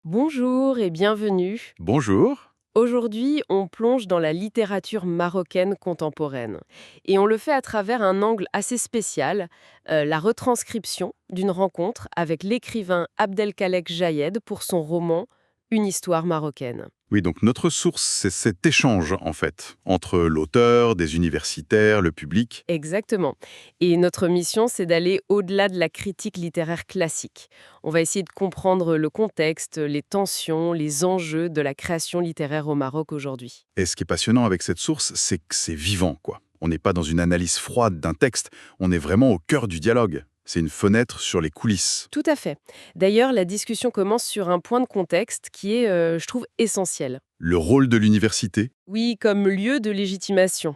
Bonjour et bienvenue. Bonjour. Aujourd'hui, on plonge dans la littérature marocaine contemporaine. Et on le fait à travers un angle assez spécial, la retranscription d'une rencontre avec l'écrivain Abdelkalek Jayed pour son roman Une histoire marocaine. Oui, donc notre source, c'est cet échange, en fait, entre l'auteur, des universitaires, le public. Exactement. Et notre mission, c'est d'aller au-delà de la critique littéraire classique. On va essayer de comprendre le contexte, les tensions, les enjeux de la création littéraire au Maroc aujourd'hui. Et ce qui est passionnant avec cette source, c'est que c'est vivant, quoi. On n'est pas dans une analyse froide d'un texte, on est vraiment au cœur du dialogue. C'est une fenêtre sur les coulisses. Tout à fait. D'ailleurs, la discussion commence sur un point de contexte qui est, je trouve, essentiel. Le rôle de l'université. Oui, comme lieu de légitimation.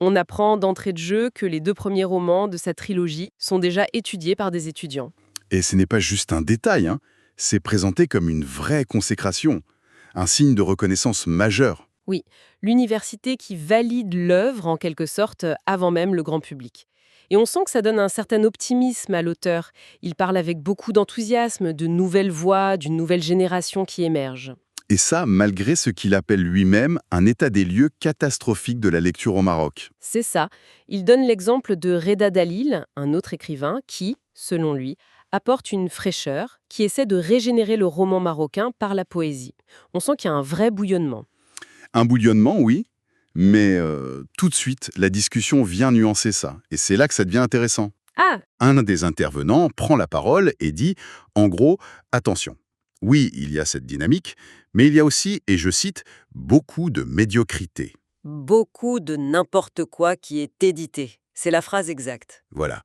On apprend d'entrée de jeu que les deux premiers romans de sa trilogie sont déjà étudiés par des étudiants. Et ce n'est pas juste un détail, hein. C'est présenté comme une vraie consécration, un signe de reconnaissance majeur. Oui, l'université qui valide l'œuvre, en quelque sorte, avant même le grand public. Et on sent que ça donne un certain optimisme à l'auteur. Il parle avec beaucoup d'enthousiasme de nouvelles voix, d'une nouvelle génération qui émerge. Et ça, malgré ce qu'il appelle lui-même un état des lieux catastrophique de la lecture au Maroc. C'est ça. Il donne l'exemple de Reda Dalil, un autre écrivain, qui, selon lui, apporte une fraîcheur, qui essaie de régénérer le roman marocain par la poésie. On sent qu'il y a un vrai bouillonnement. Un bouillonnement, oui, mais tout de suite, la discussion vient nuancer ça. Et c'est là que ça devient intéressant. Ah, Un des intervenants prend la parole et dit, en gros, attention. Oui, il y a cette dynamique, mais il y a aussi, et je cite, beaucoup de médiocrité. Beaucoup de n'importe quoi qui est édité. C'est la phrase exacte. Voilà.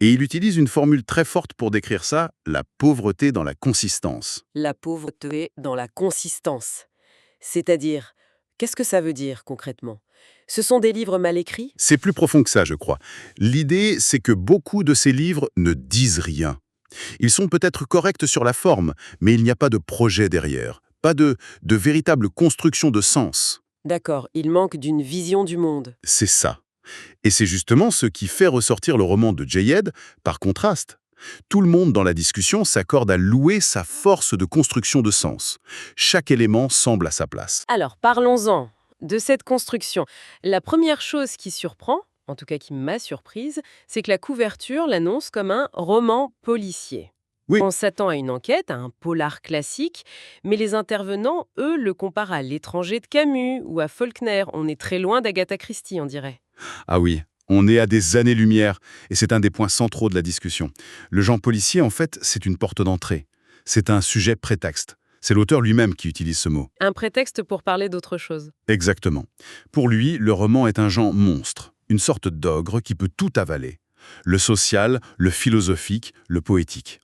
Et il utilise une formule très forte pour décrire ça, la pauvreté dans la consistance. La pauvreté dans la consistance. C'est-à-dire, qu'est-ce que ça veut dire concrètement? Ce sont des livres mal écrits? C'est plus profond que ça, je crois. L'idée, c'est que beaucoup de ces livres ne disent rien. Ils sont peut-être corrects sur la forme, mais il n'y a pas de projet derrière, pas de véritable construction de sens. D'accord, il manque d'une vision du monde. C'est ça. Et c'est justement ce qui fait ressortir le roman de Jayed, par contraste. Tout le monde dans la discussion s'accorde à louer sa force de construction de sens. Chaque élément semble à sa place. alors parlons-en de cette construction. La première chose qui surprend, en tout cas qui m'a surprise, c'est que la couverture l'annonce comme un roman policier. Oui, On s'attend à une enquête, à un polar classique, mais les intervenants, eux, le comparent à L'étranger de Camus ou à Faulkner. On est très loin d'Agatha Christie, on dirait. ah oui, on est à des années-lumière, et c'est un des points centraux de la discussion. Le genre policier, en fait, c'est une porte d'entrée. C'est un sujet prétexte. C'est l'auteur lui-même qui utilise ce mot. Un prétexte pour parler d'autre chose. Exactement. Pour lui, le roman est un genre monstre, une sorte d'ogre qui peut tout avaler. Le social, le philosophique, le poétique.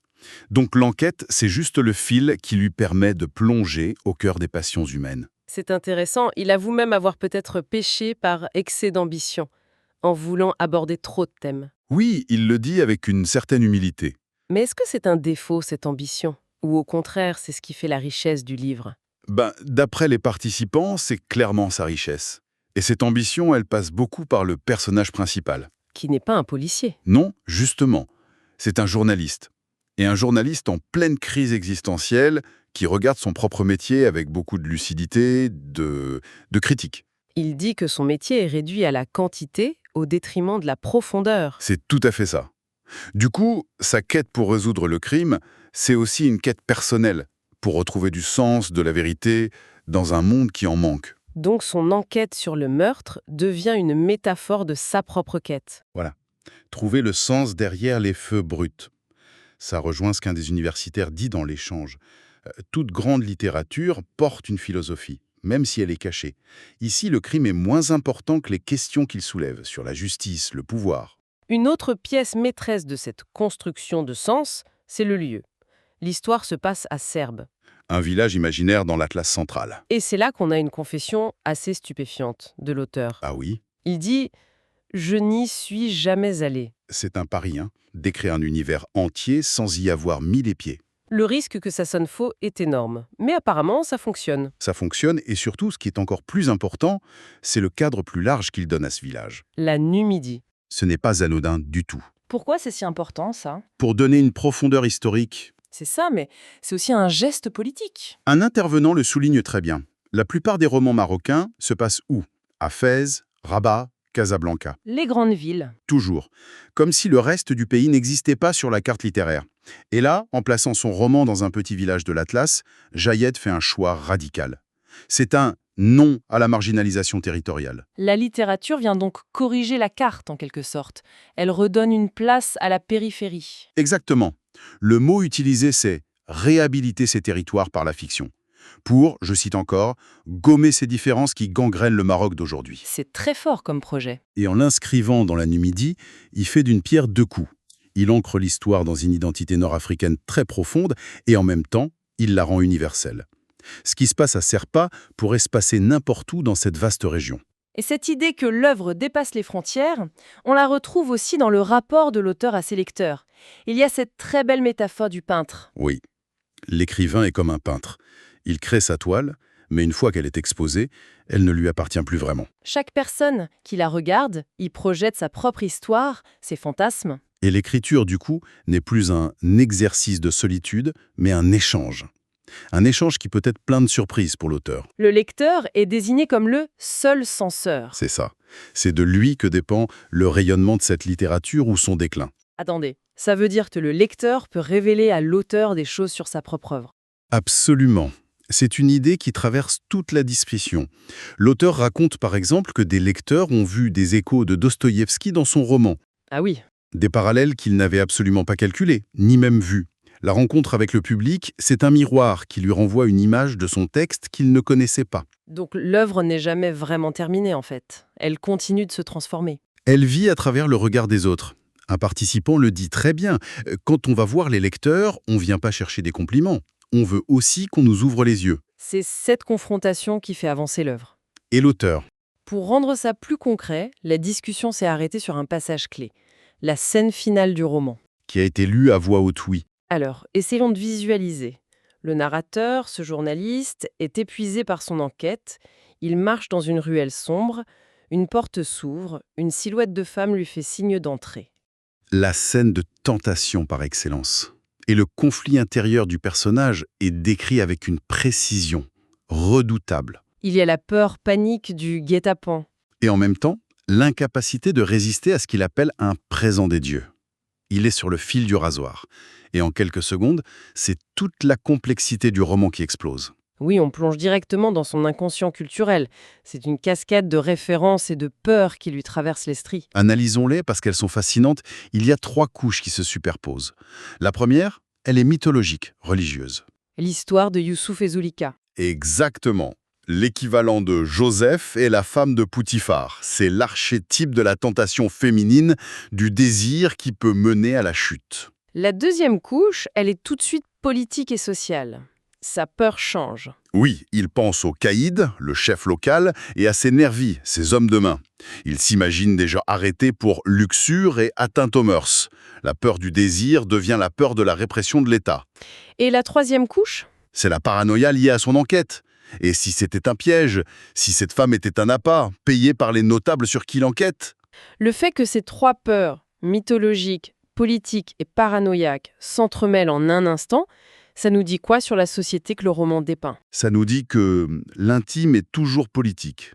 Donc l'enquête, c'est juste le fil qui lui permet de plonger au cœur des passions humaines. C'est intéressant, il avoue même avoir peut-être péché par excès d'ambition, en voulant aborder trop de thèmes. Oui, il le dit avec une certaine humilité. Mais est-ce que c'est un défaut, cette ambition? Ou au contraire, c'est ce qui fait la richesse du livre? D'après les participants, c'est clairement sa richesse. Et cette ambition, elle passe beaucoup par le personnage principal. Qui n'est pas un policier. Non, justement, c'est un journaliste. Et un journaliste en pleine crise existentielle qui regarde son propre métier avec beaucoup de lucidité, de critique. Il dit que son métier est réduit à la quantité au détriment de la profondeur. C'est tout à fait ça. Du coup, sa quête pour résoudre le crime, c'est aussi une quête personnelle, pour retrouver du sens, de la vérité, dans un monde qui en manque. Donc son enquête sur le meurtre devient une métaphore de sa propre quête. Voilà. Trouver le sens derrière les feux bruts. Ça rejoint ce qu'un des universitaires dit dans l'échange. Toute grande littérature porte une philosophie, même si elle est cachée. Ici, le crime est moins important que les questions qu'il soulève sur la justice, le pouvoir. Une autre pièce maîtresse de cette construction de sens, c'est le lieu. L'histoire se passe à Serbe. Un village imaginaire dans l'Atlas central. Et c'est là qu'on a une confession assez stupéfiante de l'auteur. Ah oui, Il dit « Je n'y suis jamais allé ». c'est un pari, hein, d'écrire un univers entier sans y avoir mis les pieds. Le risque que ça sonne faux est énorme. Mais apparemment, ça fonctionne. Ça fonctionne et surtout, ce qui est encore plus important, c'est le cadre plus large qu'il donne à ce village. La Numidie. Ce n'est pas anodin du tout. Pourquoi c'est si important, ça? Pour donner une profondeur historique, C'est ça, mais c'est aussi un geste politique. Un intervenant le souligne très bien. La plupart des romans marocains se passent où? À Fès, Rabat, Casablanca. Les grandes villes. Toujours. Comme si le reste du pays n'existait pas sur la carte littéraire. Et là, en plaçant son roman dans un petit village de l'Atlas, Jayed fait un choix radical. C'est un non à la marginalisation territoriale. La littérature vient donc corriger la carte, en quelque sorte. Elle redonne une place à la périphérie. Exactement. Le mot utilisé, c'est réhabiliter ces territoires par la fiction. Pour, je cite encore, gommer ces différences qui gangrènent le Maroc d'aujourd'hui. C'est très fort comme projet. Et en l'inscrivant dans la Numidie, il fait d'une pierre deux coups. Il ancre l'histoire dans une identité nord-africaine très profonde et en même temps, il la rend universelle. Ce qui se passe à Serpa pourrait se passer n'importe où dans cette vaste région. Et cette idée que l'œuvre dépasse les frontières, on la retrouve aussi dans le rapport de l'auteur à ses lecteurs. Il y a cette très belle métaphore du peintre. Oui, l'écrivain est comme un peintre. Il crée sa toile, mais une fois qu'elle est exposée, elle ne lui appartient plus vraiment. Chaque personne qui la regarde y projette sa propre histoire, ses fantasmes. Et l'écriture, du coup, n'est plus un exercice de solitude, mais un échange. Un échange qui peut être plein de surprises pour l'auteur. Le lecteur est désigné comme le seul censeur. C'est ça. C'est de lui que dépend le rayonnement de cette littérature ou son déclin. Attendez, ça veut dire que le lecteur peut révéler à l'auteur des choses sur sa propre œuvre. Absolument. C'est une idée qui traverse toute la discussion. L'auteur raconte par exemple que des lecteurs ont vu des échos de Dostoïevski dans son roman. Ah oui, Des parallèles qu'ils n'avaient absolument pas calculés, ni même vus. La rencontre avec le public, c'est un miroir qui lui renvoie une image de son texte qu'il ne connaissait pas. donc l'œuvre n'est jamais vraiment terminée en fait. Elle continue de se transformer. Elle vit à travers le regard des autres. Un participant le dit très bien. Quand on va voir les lecteurs, on ne vient pas chercher des compliments. On veut aussi qu'on nous ouvre les yeux. C'est cette confrontation qui fait avancer l'œuvre. Et l'auteur? Pour rendre ça plus concret, la discussion s'est arrêtée sur un passage clé, la scène finale du roman. Qui a été lu à voix haute, oui. Alors, essayons de visualiser. Le narrateur, ce journaliste, est épuisé par son enquête. Il marche dans une ruelle sombre. Une porte s'ouvre. Une silhouette de femme lui fait signe d'entrer. La scène de tentation par excellence. Et le conflit intérieur du personnage est décrit avec une précision redoutable. Il y a la peur panique du guet-apens. Et en même temps, l'incapacité de résister à ce qu'il appelle un présent des dieux. Il est sur le fil du rasoir. Et en quelques secondes, c'est toute la complexité du roman qui explose. Oui, on plonge directement dans son inconscient culturel. C'est une cascade de références et de peurs qui lui traversent l'esprit. Analysons-les parce qu'elles sont fascinantes. Il y a 3 couches qui se superposent. La première, elle est mythologique, religieuse. L'histoire de Youssouf et Zulika. Exactement. L'équivalent de Joseph est la femme de Poutifar. C'est l'archétype de la tentation féminine, du désir qui peut mener à la chute. La deuxième couche, elle est tout de suite politique et sociale. Sa peur change. Oui, il pense au caïd, le chef local, et à ses nervis, ses hommes de main. Il s'imagine déjà arrêté pour luxure et atteinte aux mœurs. La peur du désir devient la peur de la répression de l'État. Et la troisième couche? C'est la paranoïa liée à son enquête. Et si c'était un piège? Si cette femme était un appât, payé par les notables sur qui l'enquête? Le fait que ces 3 peurs, mythologiques, politiques et paranoïaques, s'entremêlent en un instant, ça nous dit quoi sur la société que le roman dépeint? Ça nous dit que l'intime est toujours politique.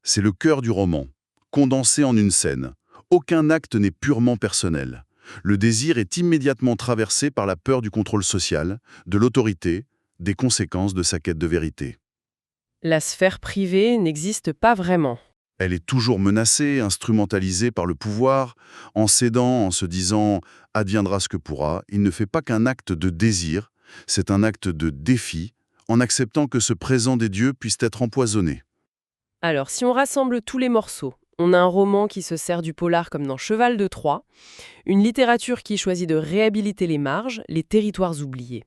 C'est le cœur du roman, condensé en une scène. Aucun acte n'est purement personnel. Le désir est immédiatement traversé par la peur du contrôle social, de l'autorité, des conséquences de sa quête de vérité. La sphère privée n'existe pas vraiment. Elle est toujours menacée, instrumentalisée par le pouvoir. En cédant, en se disant « adviendra ce que pourra », il ne fait pas qu'un acte de désir, c'est un acte de défi, en acceptant que ce présent des dieux puisse être empoisonné. Alors, si on rassemble tous les morceaux, on a un roman qui se sert du polar comme dans Cheval de Troie, une littérature qui choisit de réhabiliter les marges, les territoires oubliés,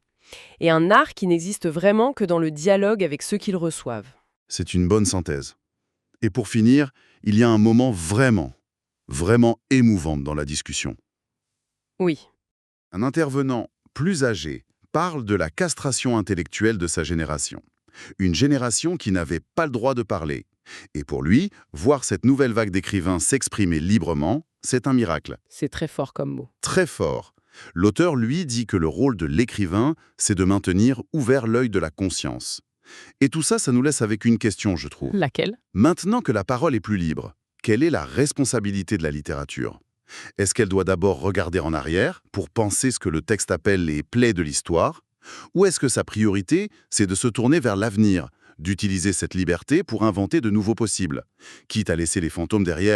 et un art qui n'existe vraiment que dans le dialogue avec ceux qui le reçoivent. C'est une bonne synthèse. Et pour finir, il y a un moment vraiment émouvant dans la discussion. Oui, Un intervenant plus âgé parle de la castration intellectuelle de sa génération. Une génération qui n'avait pas le droit de parler. Et pour lui, voir cette nouvelle vague d'écrivains s'exprimer librement, c'est un miracle. c'est très fort comme mot. Très fort. L'auteur, lui, dit que le rôle de l'écrivain, c'est de maintenir ouvert l'œil de la conscience. Et tout ça, ça nous laisse avec une question, je trouve. Laquelle? Maintenant que la parole est plus libre, quelle est la responsabilité de la littérature? Est-ce qu'elle doit d'abord regarder en arrière pour penser ce que le texte appelle les plaies de l'histoire? Ou est-ce que sa priorité, c'est de se tourner vers l'avenir, d'utiliser cette liberté pour inventer de nouveaux possibles, quitte à laisser les fantômes derrière